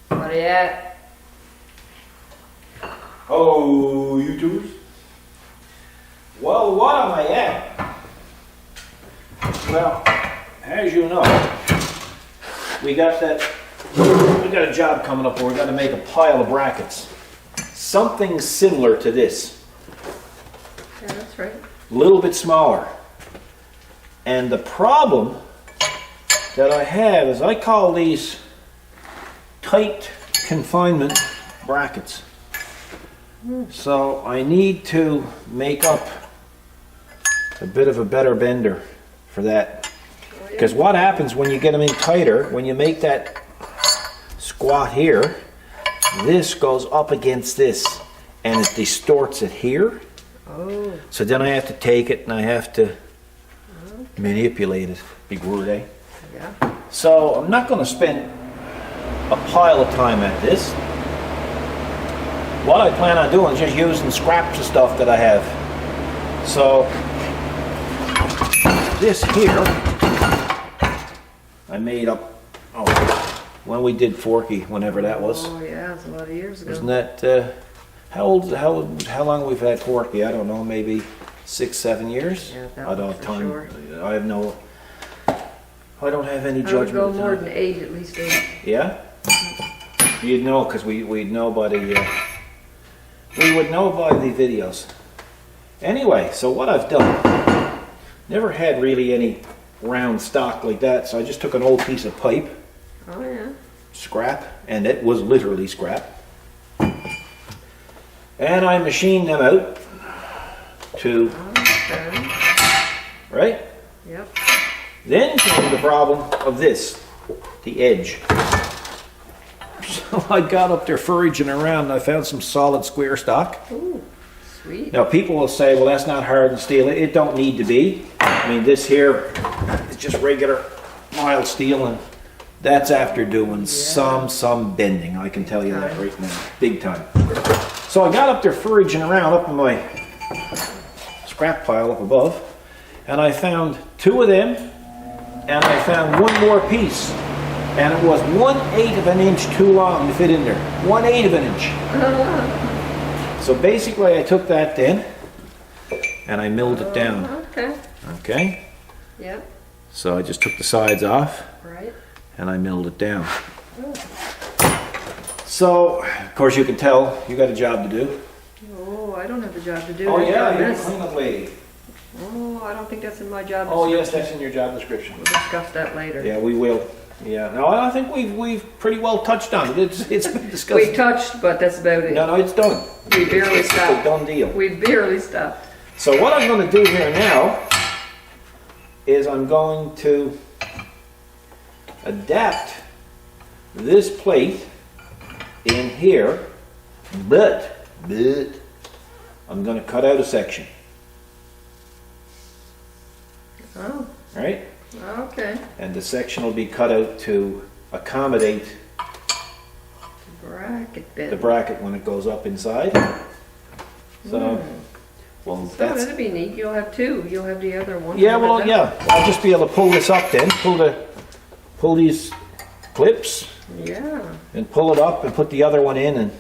What are you at? Hello, YouTubers. Well, what am I at? Well, as you know, we got a job coming up where we got to make a pile of brackets. Something similar to this. Yeah, that's right. A little bit smaller. And the problem that I have is I call these tight confinement brackets. So I need to make up a bit of a better bender for that. Because what happens when you get them in tighter, when you make that squat here, this goes up against this and it distorts it here. Oh. So then I have to take it and I have to manipulate it. Big word, eh? Yeah. So I'm not going to spend a pile of time at this. What I plan on doing is just using scraps of stuff that I have. So this here I made up when we did Forky, whenever that was. Oh yeah, it's a lot of years ago. Wasn't that how long we've had Forky? I don't know, maybe 6-7 years. Yeah, that I don't for sure. I don't have any I would judgment. go more than 8, at least 8. Yeah? You'd know, because we'd know by the we would know by the videos. Anyway, so what I've done, never had really any round stock like that, so I just took an old piece of pipe, Oh yeah. scrap, and it was literally scrap, and I machined them out to, Okay. right? Yep. Then came the problem of this, the edge. So I got up there foraging around and I found some solid square stock. Ooh, sweet. Now people will say, well, that's not hardened steel. It don't need to be. I mean, this here is just regular mild steel, and that's after doing some bending. I can tell you that right now, big time. So I got up there foraging around up in my scrap pile up above, and I found 2 of them, and I found 1 more piece. And it was 1/8 of an inch too long to fit in there. 1/8 of an inch. So basically I took that then and I milled it down. Okay. Okay? Yep. So I just took the sides off Right. and I milled it down. So, of course you can tell you got a job to do. Oh, I don't have a job to do. Oh I've yeah, done you're a this. cleanup lady. Oh, I don't think that's in my job Oh description. yes, that's in your job description. We'll discuss that later. Yeah, we will. Yeah, no, I think we've pretty well touched on it. It's been discussed. We touched, but that's about it. No, it's done. We barely It's a stopped. done deal. We barely stopped. So what I'm going to do here now is I'm going to adapt this plate in here, but I'm going to cut out a section. Oh, Right? okay. And the section will be cut out to accommodate Bracket bit. the bracket when it goes up inside. So, well, So that's... that'd be neat. You'll have 2. You'll have the other one. Yeah, well, yeah. I'll just be able to pull this up then. Pull these clips Yeah. and pull it up and put the other one in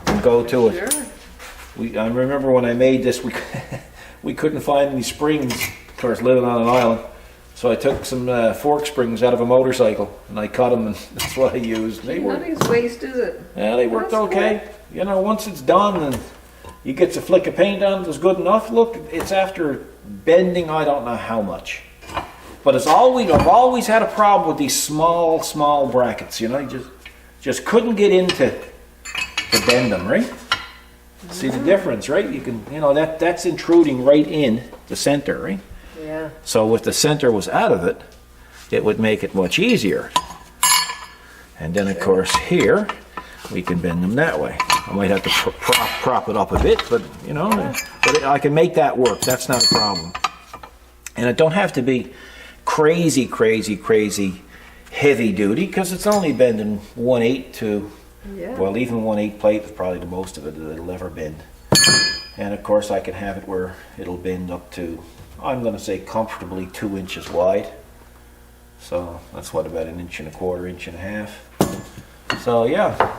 and go to it. Sure. I remember when I made this, we couldn't find any springs. Of course, living on an island. So I took some fork springs out of a motorcycle and I cut them, and that's what I used. They worked. Nothing's waste, is it? Yeah, they worked That's okay. You know, once it's done and you get a flick of paint on it, it's good enough. Look, it's after bending I don't know how much. But I've always had a problem with these small brackets. You know, you just couldn't get into to bend them, right? See the difference, right? You can, you know, that's intruding right in the center, right? Yeah. So if the center was out of it, it would make it much easier. And then of course here, we can bend them that way. I might have to prop it up a bit, but you know, but I can make that work. That's not a problem. And it don't have to be crazy heavy duty, because it's only bending 1/8 to, well, even 1/8 plate is probably the most of it that it'll ever bend. And of course I can have it where it'll bend up to, I'm going to say comfortably 2 inches wide. So that's what, about 1 1/4 inches, 1.5 inches. So yeah.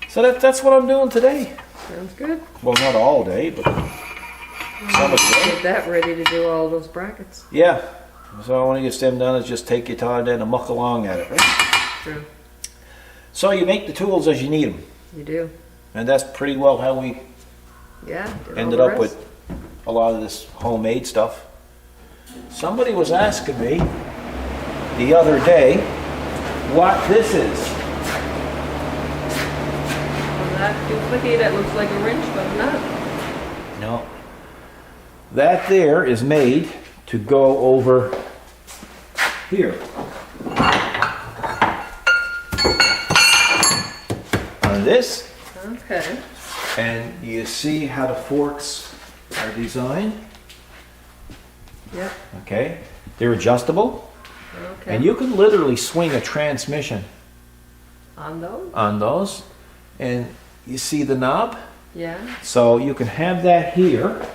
So that's what I'm doing today. Sounds good. Well, not all day, but some of the day. Get that ready to do all those brackets. Yeah. So when it gets them done, it's just take your time then and muck along at it, right? True. So you make the tools as you need them. You do. And that's pretty well how we Yeah. did all ended the up rest. with a lot of this homemade stuff. Somebody was asking me the other day what this is. Well, that duplicate, that looks like a wrench, but not. No. That there is made to go over here. On this. Okay. And you see how the forks are designed? Yep. Okay. They're adjustable. Okay. And you can literally swing a transmission On those? on those. And you see the knob? Yeah. So you can have that here.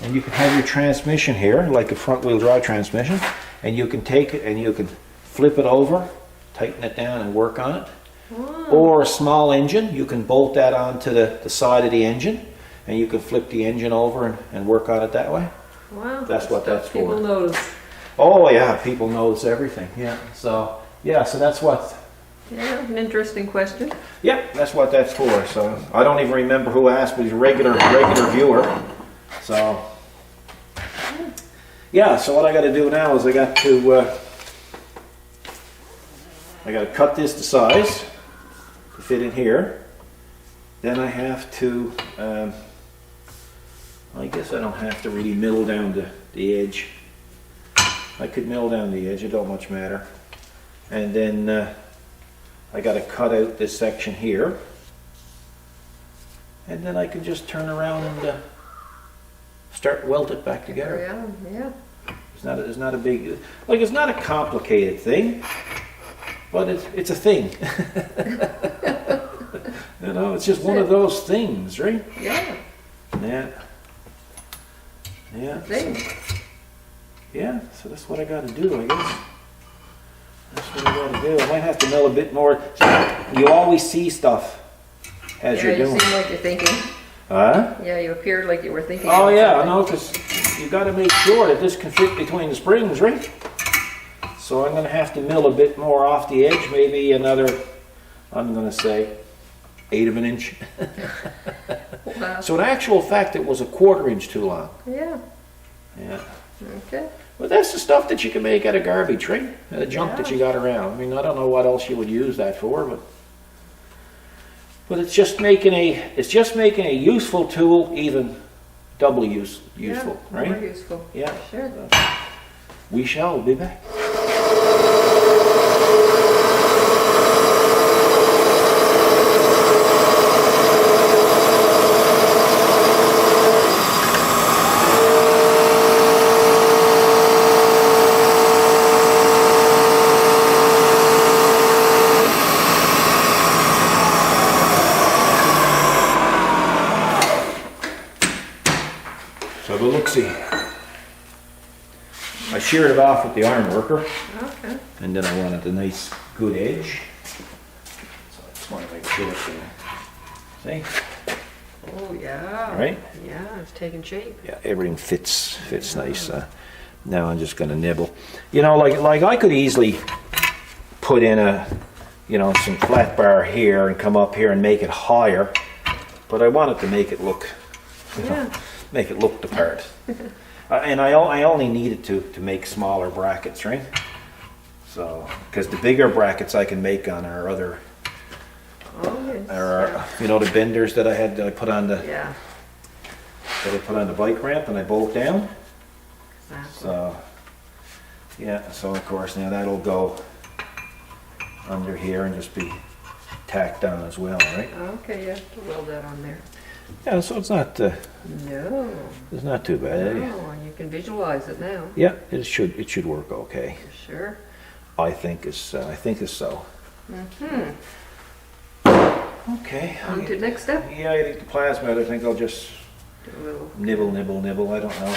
And you can have your transmission here, like a front wheel drive transmission. And you can take it and you can flip it over, tighten it down and work on it. Wow. Or a small engine, you can bolt that onto the side of the engine. And you can flip the engine over and work on it that way. Wow. That's what stuff that's people for. notice. Oh yeah, people notice everything. Yeah. So that's what. Yeah, an interesting question. Yeah, that's what that's for. So I don't even remember who asked, but he's a regular viewer. So yeah. So what I got to do now is I got to cut this to size to fit in here. Then I have to. I guess I don't have to really mill down the edge. I could mill down the edge, it don't much matter. And then I got to cut out this section here. And then I can just turn around and start weld it back together. Yeah. It's not a big, like it's not a complicated thing, but it's a thing. You know, it's just one of those things, right? Yeah. Yeah. Yeah. Thing. Yeah, so that's what I got to do, I guess. That's what I got to do. I might have to mill a bit more. You always see stuff as you're doing. You seem like you're thinking. Huh? Yeah, you appeared like you were thinking. Oh about yeah, something. no, because you got to make sure that this can fit between the springs, right? So I'm going to have to mill a bit more off the edge, maybe another, I'm going to say, 1/8 of an inch. Wow. So in actual fact, it was a 1/4 inch too long. Yeah. Yeah. Okay. But that's the stuff that you can make out of garbage, right? The junk that you got around. I mean, I don't know what else you would use that for, but it's just making a useful tool even doubly useful, Yeah, right? More useful. Yeah. Sure. We shall be back. So the look-see. I sheared it off with the iron worker, Okay. and then I wanted a nice good edge. So I just want to make sure it's see? Oh yeah. Right? Yeah, it's taking shape. Yeah, everything fits nice. Now I'm just going to nibble. You know, like I could easily put in some flat bar here and come up here and make it higher, but I wanted to make it look, Yeah. make it look the part. And I only needed to make smaller brackets, right? So, because the bigger brackets I can make on our other, Oh yes. the benders that I put on the Yeah. that I put on the bike ramp and I bolt down. Exactly. So, yeah, so of course now that'll go under here and just be tacked on as well, right? Okay, you have to weld that on there. Yeah, so it's not too bad. No, and you can visualize it now. Yeah, it should work okay. For sure. I think it's so. Mm-hmm. Okay. On to next step. Yeah, I think the plasma. I think I'll just Do a little. nibble. I don't know.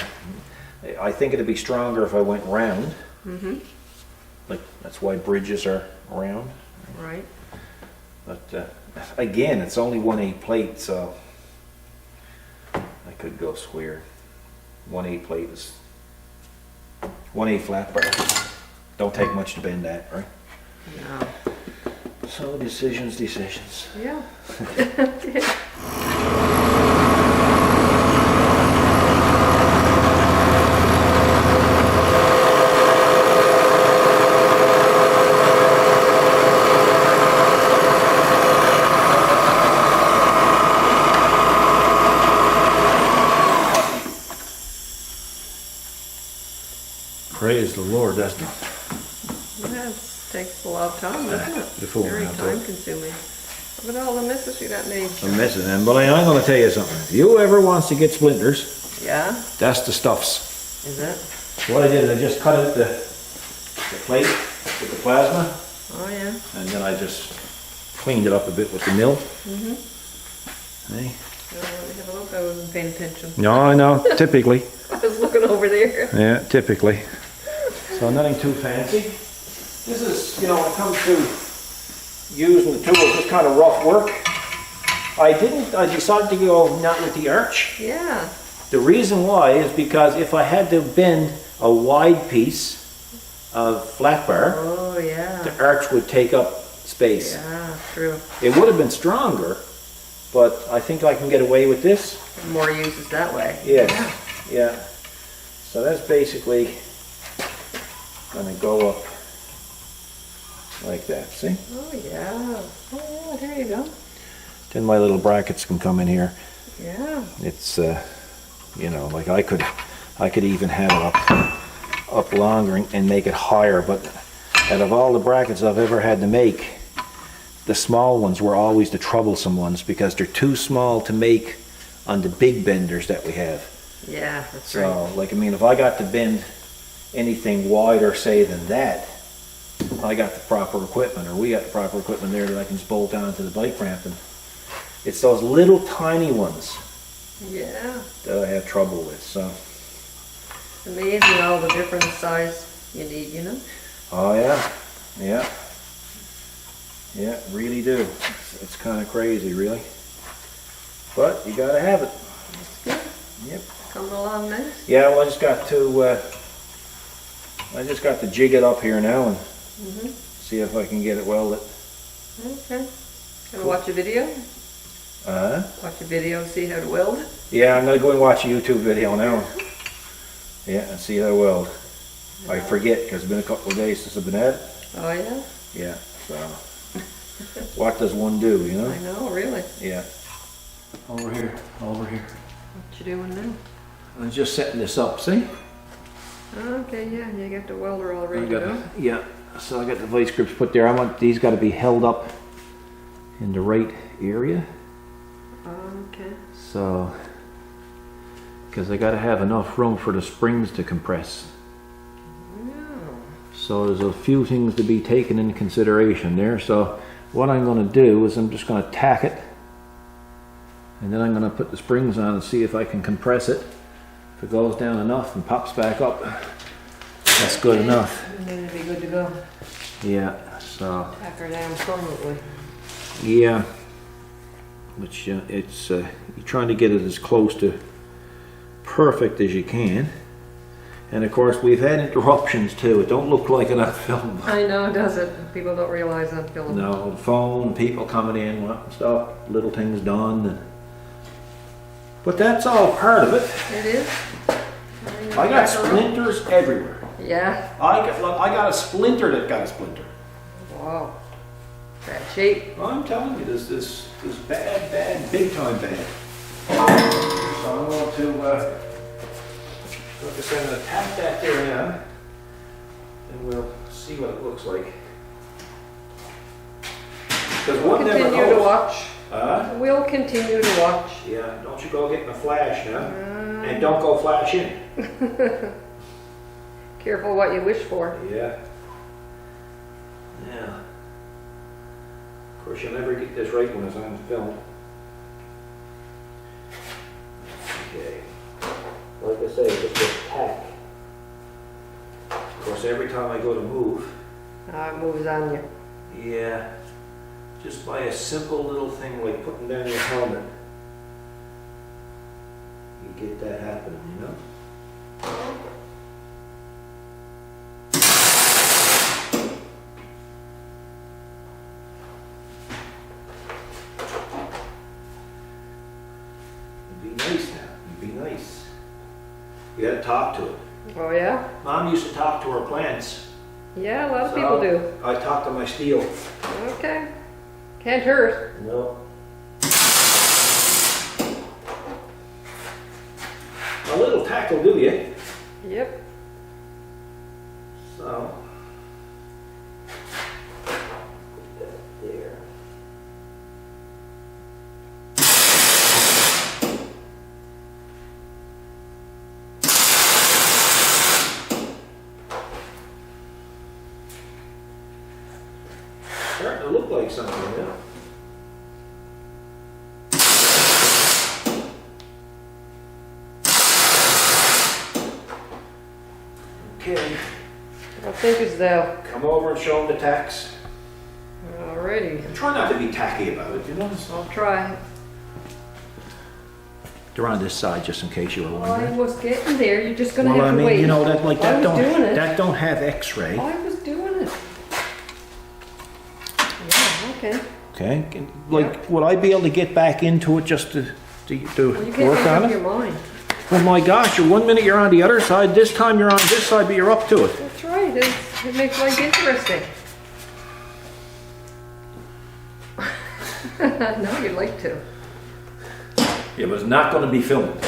I think it'd be stronger if I went round. Mm-hmm. Like that's why bridges are round. Right. But again, it's only 1/8 plate, so I could go square. 1/8 plate is 1/8 flat bar. Don't take much to bend that, right? No. So decisions. Yeah. Praise the Lord, doesn't it? Yeah, it takes a lot of time, doesn't it? Before Very now, too. time consuming. Look at all the misses you got made. I'm missing them, but I'm going to tell you something. If you ever wants to get splinters, Yeah? that's the stuffs. Is it? What I did is I just cut out the plate with the plasma, Oh, yeah. and then I just cleaned it up a bit with the mill. Hey? Let me have a look. I wasn't paying attention. No, I know, typically. I was looking over there. Yeah, typically. So nothing too fancy. This is, you know, when it comes to using the tools, it's kind of rough work. I decided to go not with the arch. Yeah. The reason why is because if I had to bend a wide piece of flat bar, Oh, yeah. the arch would take up space. Yeah, true. It would have been stronger, but I think I can get away with this. More uses that way. Yes, yeah. So that's basically gonna go up like that, see? Oh, yeah. Oh, yeah, there you go. Then my little brackets can come in here. Yeah. It's, you know, like I could even have it up longer and make it higher, but out of all the brackets I've ever had to make, the small ones were always the troublesome ones because they're too small to make on the big benders that we have. Yeah, that's So, right. like, I mean, if I got to bend anything wider, say, than that, I got the proper equipment, or we got the proper equipment there that I can just bolt onto the bike ramp. And it's those little tiny ones Yeah. that I have trouble with, so. Amazing all the different size you need, you know? Oh, yeah, yeah. Yeah, really do. It's kind of crazy, really. But you gotta have it. That's good. Yep. Coming along nice. Yeah, well, I just got to jig it up here now and see if I can get it welded. Okay. Gonna watch a video? Watch a video and see how to weld? Yeah, I'm gonna go and watch a YouTube video now. Yeah, and see how to weld. I forget because it's been a couple of days since I've been at it. Oh, yeah? Yeah, so what does one do, you know? I know, really. Yeah. Over here, over here. What you doing now? I'm just setting this up, see? Okay, yeah, you got the welder all ready I to got, go. yeah, so I got the vice grips put there. I want these got to be held up in the right area. Okay. So, because I got to have enough room for the springs to compress. Yeah. So there's a few things to be taken into consideration there. So what I'm going to do is I'm just going to tack it, and then I'm going to put the springs on and see if I can compress it. If it goes down enough and pops back up, that's good enough. And then it'll be good to go. Yeah, so, Tack her down permanently. yeah. Which it's, you're trying to get it as close to perfect as you can. And of course we've had interruptions too. It don't look like it on film. I know, does it? People don't realize that, Philip. No, phone, people coming in, wanting stuff, little things done. But that's all part of it. It is? I got splinters everywhere. Yeah. I got a splinter that got a splinter. Wow. Bad shape. I'm telling you, this is bad, big time bad. So I'm going to, like I said, I'm going to tap that there now, and we'll see what it looks like. Because We'll one never continue to knows. watch. We'll continue to watch. Yeah, don't you go getting a flash now. And don't go flashing. Careful what you wish for. Yeah. Yeah. Of course, you'll never get this right when it's on film. Okay. Like I say, just a tack. Of course, every time I go to move, It moves on you. yeah, just by a simple little thing like putting down your helmet. You get that happening, you know? It'd be nice now, it'd be nice. You gotta talk to it. Oh yeah? Mom used to talk to her plants. Yeah, a lot of people do. I talk to my steel. Okay. Can't hurt. No. A little tack will do you. Yep. So. There. Starting to look like something, yeah. Okay. What thinkest thou? Come over and show them the tacks. Alrighty. Try not to be tacky about it, you know? I'll try. They're on this side, just in case you were I wondering. was getting there. You're just gonna Well, have I to wait. mean, you know, that like I that was doing it. that don't have X-ray. I was doing it. Yeah, okay. Okay, like, would I be able to get back into it just to Well, you work can't make on up it? your mind. Oh my gosh, one minute you're on the other side, this time you're on this side, but you're up to it. That's right. It makes life interesting. No, you'd like to. It was not going to be filmed.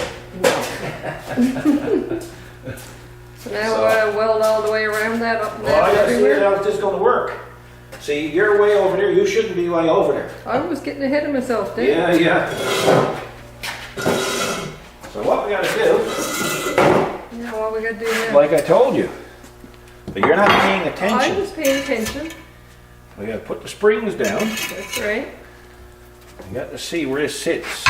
So now weld all the way around that up and Well, I down gotta see everywhere. how this is going to work. See, you're way over there, you shouldn't be way over there. I was getting ahead of myself, didn't I? Yeah. So what we gotta do, Yeah, what we gotta do now? like I told you, but you're not paying I attention. was paying attention. We gotta put the springs down. That's right. You got to see where this sits.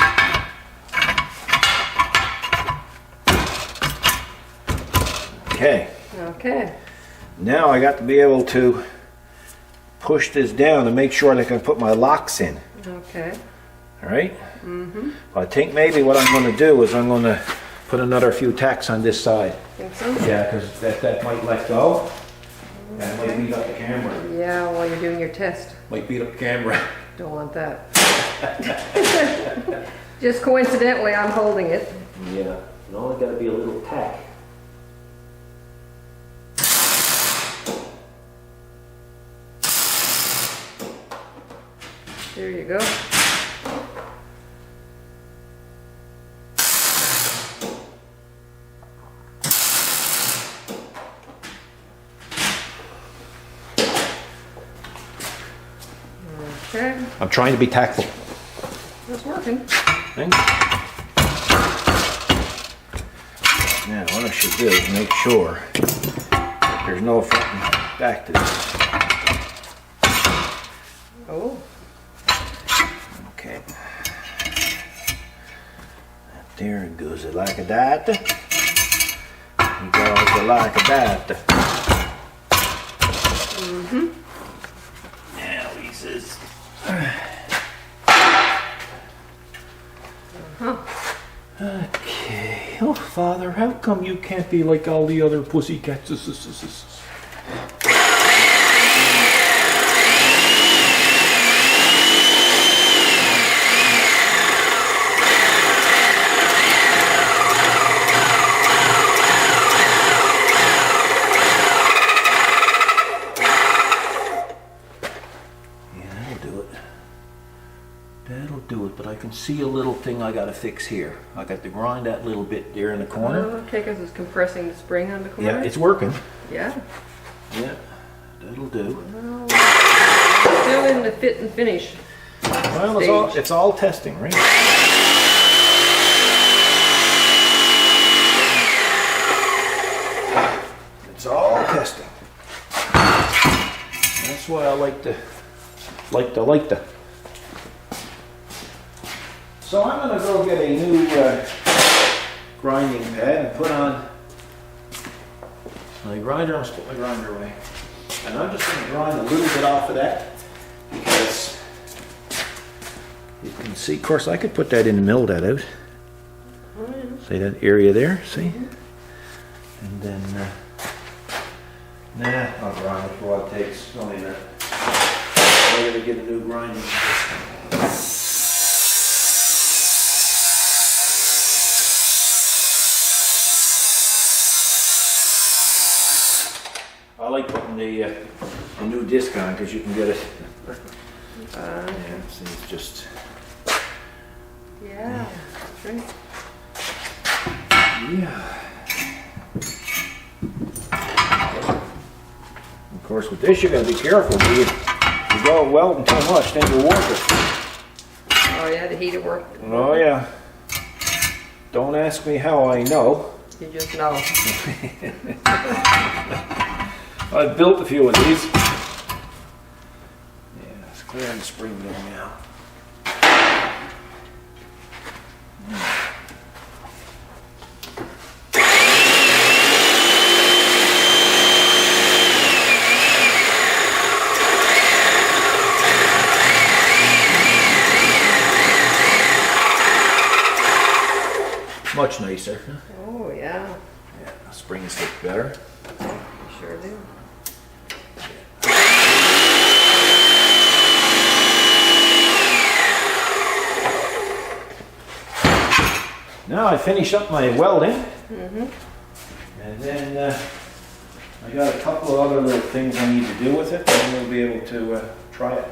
Okay, Okay. now I got to be able to push this down to make sure that I can put my locks in. Okay. All right? I think maybe what I'm going to do is I'm going to put another few tacks on this side. Think so? Yeah, because that might let go. And it might beat up the camera. Yeah, while you're doing your test. Might beat up the camera. Don't want that. Just coincidentally, I'm holding it. Yeah, it only got to be a little tack. There you go. Okay, I'm trying to be tactful. that's working. Thanks. Now, what I should do is make sure that there's no front and back to this. Oh, Okay. There it goes, like a that. It goes like a that. Now he says. Okay. Oh, Father, how come you can't be like all the other pussycats? That'll do it, but I can see a little thing I gotta fix here. I got to grind that little bit there in the corner. okay, because it's compressing the spring on the corner. Yeah, it's working. Yeah. Yeah, that'll do. Well, still in the fit and finish. Well, it's all testing, right? It's all testing. That's why I like the. So I'm gonna go get a new grinding pad and put on my grinder. I'm just put my grinder away, and I'm just gonna grind a little bit off of that because can see, of course, I could put that in and mill that out. See that area there, see? And then, nah, I'll grind it for what it takes. It's only that. I gotta get a new grinding. I like putting the new disc on because you can get it. Yeah, see, it's just. Yeah, that's right. Yeah. Of course, with this, you gotta be careful. You go welding too much, then you warp it. Oh yeah, the heater work. Oh yeah. Don't ask me how I know. You just know. I've built a few of these. Yeah, it's clearing the spring down now. Much nicer. Oh yeah. Yeah, the springs look better. You sure do. Now I finish up my welding. And then I got a couple of other little things I need to do with it, and we'll be able to try it.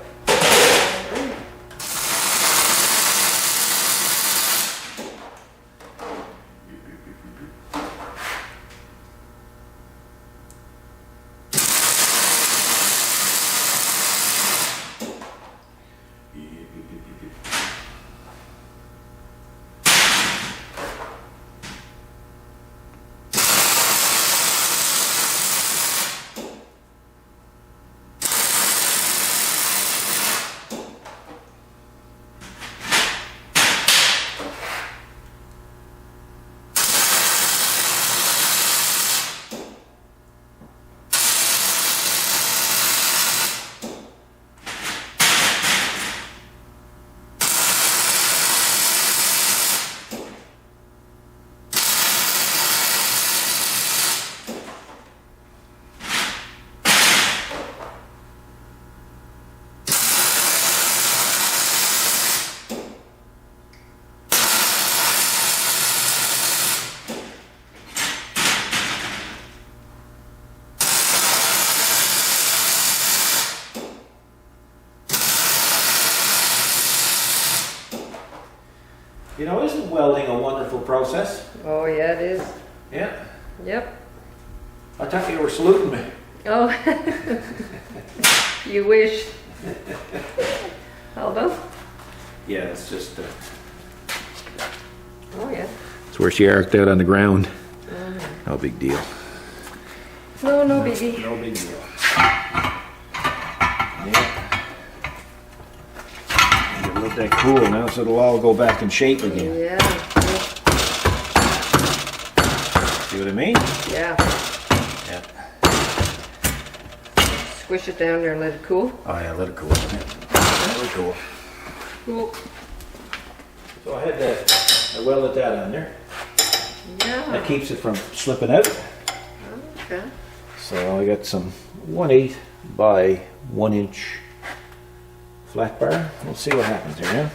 You know, isn't welding a wonderful process? Oh yeah, it is. Yeah. Yep. I thought you were saluting me. Oh. You wish. Hold on. Yeah, it's just. Oh yeah. It's where she arced out on the ground. No big deal. No, no biggie. No big deal. Yeah. Let that cool now, so it'll all go back in shape again. Yeah. See what I mean? Yeah. Yeah. Squish it down there and let it cool. Oh yeah, let it cool. Let it cool. Cool. So I had that. I welded that on there. Yeah. That keeps it from slipping out. Okay. So I got some 1/8 by 1 inch flat bar. We'll see what happens here now.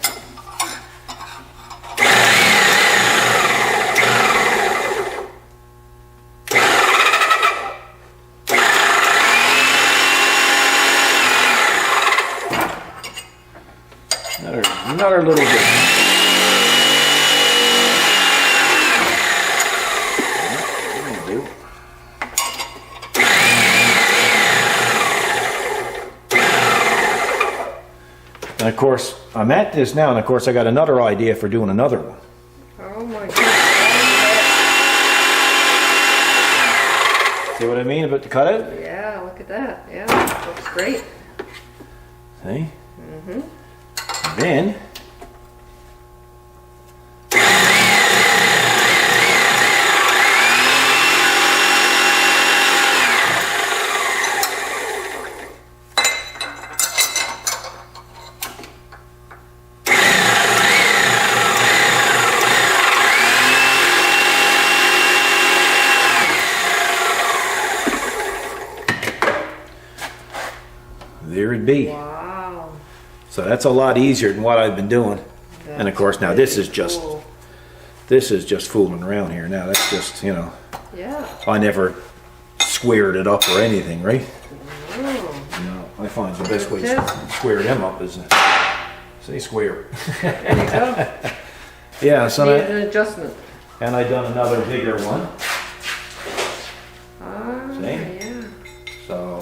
Another little bit. That'll do. And of course, I'm at this now, and of course I got another idea for doing another one. Oh my goodness. See what I mean about the cutout? Yeah, look at that. Yeah, looks great. See? Mm-hmm. Then be. Wow. So that's a lot easier than what I've been doing. And of course now this is just cool. this is just fooling around here. Now that's just, you know, Yeah. I never squared it up or anything, right? Oh. No, I find the best way to square them up is say square. There you go. Yeah, so Needed an adjustment. and I done another bigger one. Ah, See? yeah. So,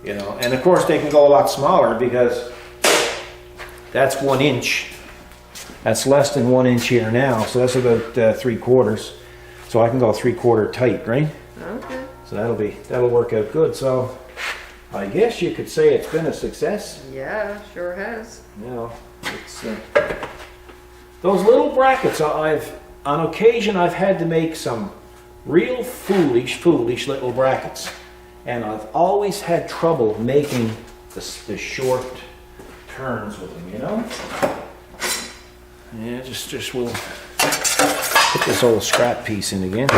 you know, and of course they can go a lot smaller because that's 1 inch. That's less than 1 inch here now, so that's about 3/4. So I can go 3/4 tight, right? Okay. So that'll work out good. So I guess you could say it's been a success. Yeah, sure has. You know, it's those little brackets. On occasion I've had to make some real foolish little brackets, and I've always had trouble making the short turns with them. You know. Yeah, just we'll put this old scrap piece in again.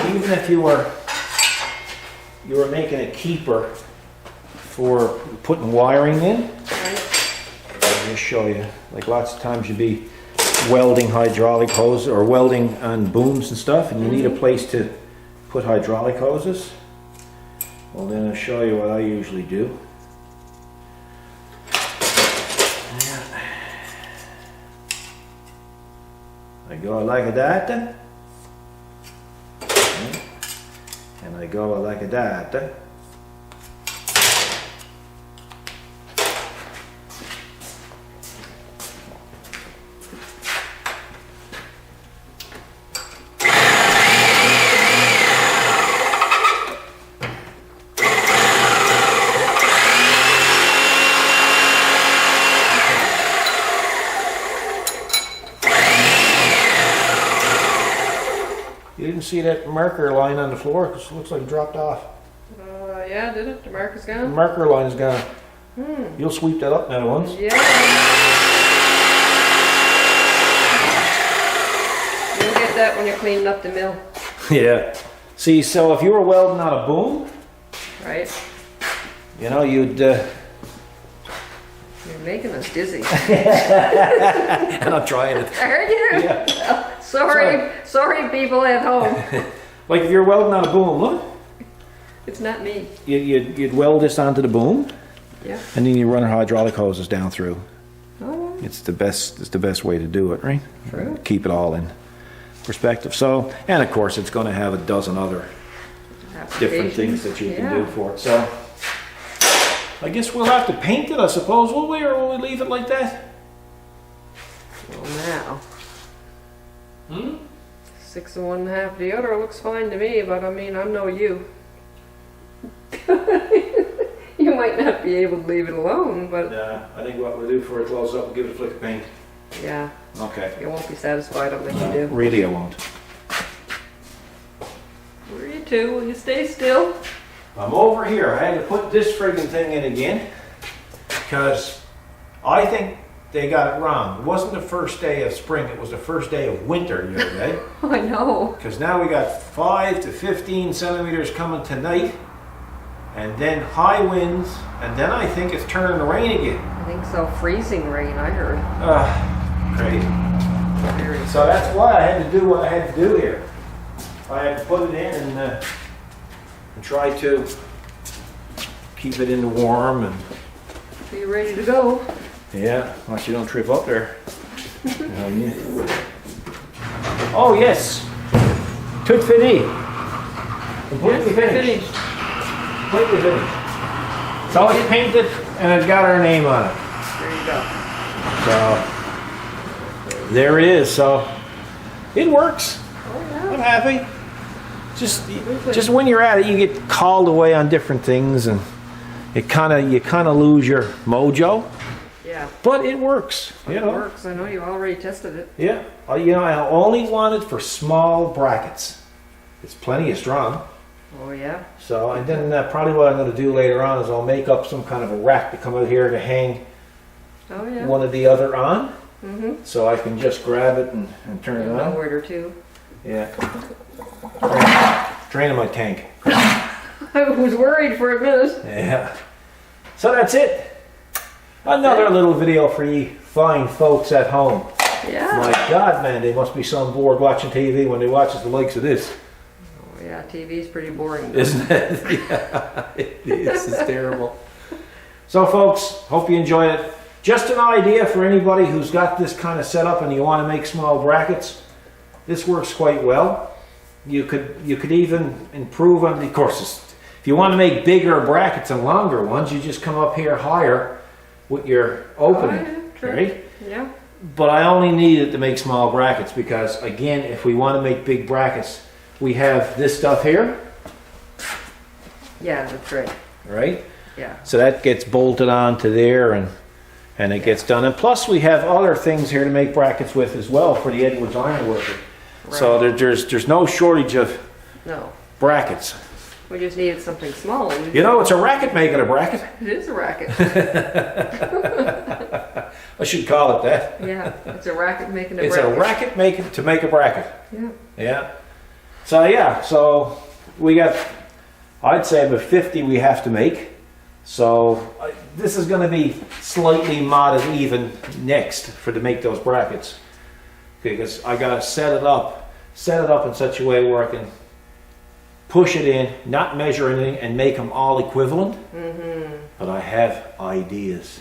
Even if you were making a keeper for putting wiring in, I'll just show you. Like lots of times you'd be welding hydraulic hoses or welding on booms and stuff, and you need a place to put hydraulic hoses. Well, then I'll show you what I usually do. I go like that, and I go like that. You didn't see that marker line on the floor? Because it looks like it dropped off. Yeah, did it? The marker's The gone? marker line is gone. You'll sweep that up now once. Yeah. You'll get that when you're cleaning up the mill. Yeah. See, so if you were welding on a boom, Right? you know, you'd... You're making us dizzy. and I'm trying it. Are you? Yeah. Sorry, people at home. Like if you're welding on a boom, look. It's not me. You'd weld this onto the boom, Yeah. and then you run hydraulic hoses down through. Oh, It's the best way to do it, right? True. Keep it all in perspective. So, and of course, it's going to have a dozen other different things that you can do for it. So, I guess we'll have to paint it, I suppose, will we, or will we leave it like that? Well, now. Hmm? 6 and 1 1/2 the other looks fine to me, but I mean, I'm no you. You might not be able to leave it alone, but Yeah, I think what we'll do for it, close up and give it a flick of paint. yeah, Okay. you won't be satisfied unless you do. Really, I won't. Where are you two? Will you stay still? I'm over here. I had to put this friggin' thing in again because I think they got it wrong. It wasn't the first day of spring, it was the first day of winter the other day. Oh, I know. Because now we got 5 to 15 centimeters coming tonight, and then high winds, and then I think it's turning to rain again. I think so. Freezing rain, I heard. Crazy. So that's why I had to do what I had to do here. I had to put it in and try to keep it in the warm and Are you ready to go? yeah, unless you don't trip up there. Oh yes, tout fini. Completely finished. Completely finished. So it's painted and it's got our name on it. There you go. So there it is. So it works. Oh, I'm yeah. happy. Just when you're at it, you get called away on different things, and you kind of lose your mojo. Yeah. But it works. It works. I know you already tested it. Yeah. You know, I only want it for small brackets. It's plenty of strong. Oh, yeah. So, and then probably what I'm going to do later on is I'll make up some kind of a rack to come out here to hang Oh, yeah. one or the other on. So I can just grab it and turn it One on. word or two. Yeah. Draining my tank. I was worried for a minute. Yeah. So that's it. Another little video for you fine folks at home. Yeah. My God, man, they must be some bored watching TV when they watch the likes of this. Oh, yeah, TV's pretty boring. Isn't it? Yeah, it is. It's terrible. So folks, hope you enjoy it. Just an idea for anybody who's got this kind of setup and you want to make small brackets. This works quite well. You could even improve on the courses. If you want to make bigger brackets and longer ones, you just come up here higher with your opening, right? Yeah. But I only need it to make small brackets because, again, if we want to make big brackets, we have this stuff here, Yeah, that's right. right? Yeah. So that gets bolted onto there and it gets done. And plus we have other things here to make brackets with as well for the Edwards ironworker. So there's no shortage of No. brackets. We just needed something small. You know, it's a racket making a bracket. It is a racket. I should call it that. Yeah, it's a racket making a It's bracket. a racket making to make a bracket. Yeah. Yeah. So yeah, so we got, I'd say about 50 we have to make. So this is going to be slightly modded even next to make those brackets. Because I got to set it up in such a way where I can push it in, not measure anything, and make them all equivalent. But I have ideas.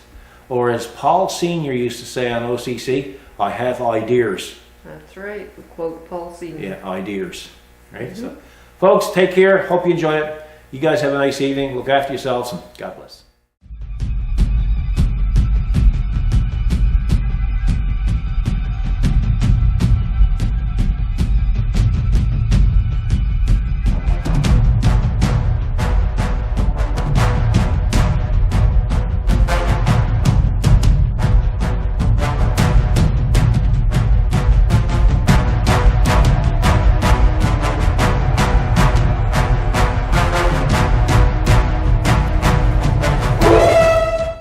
Or as Paul Sr. used to say on OCC, I have ideas. That's right. We quote Paul Sr. Yeah, ideas. Right? So, folks, take care. Hope you enjoy it. You guys have a nice evening. Look after yourselves. And God bless.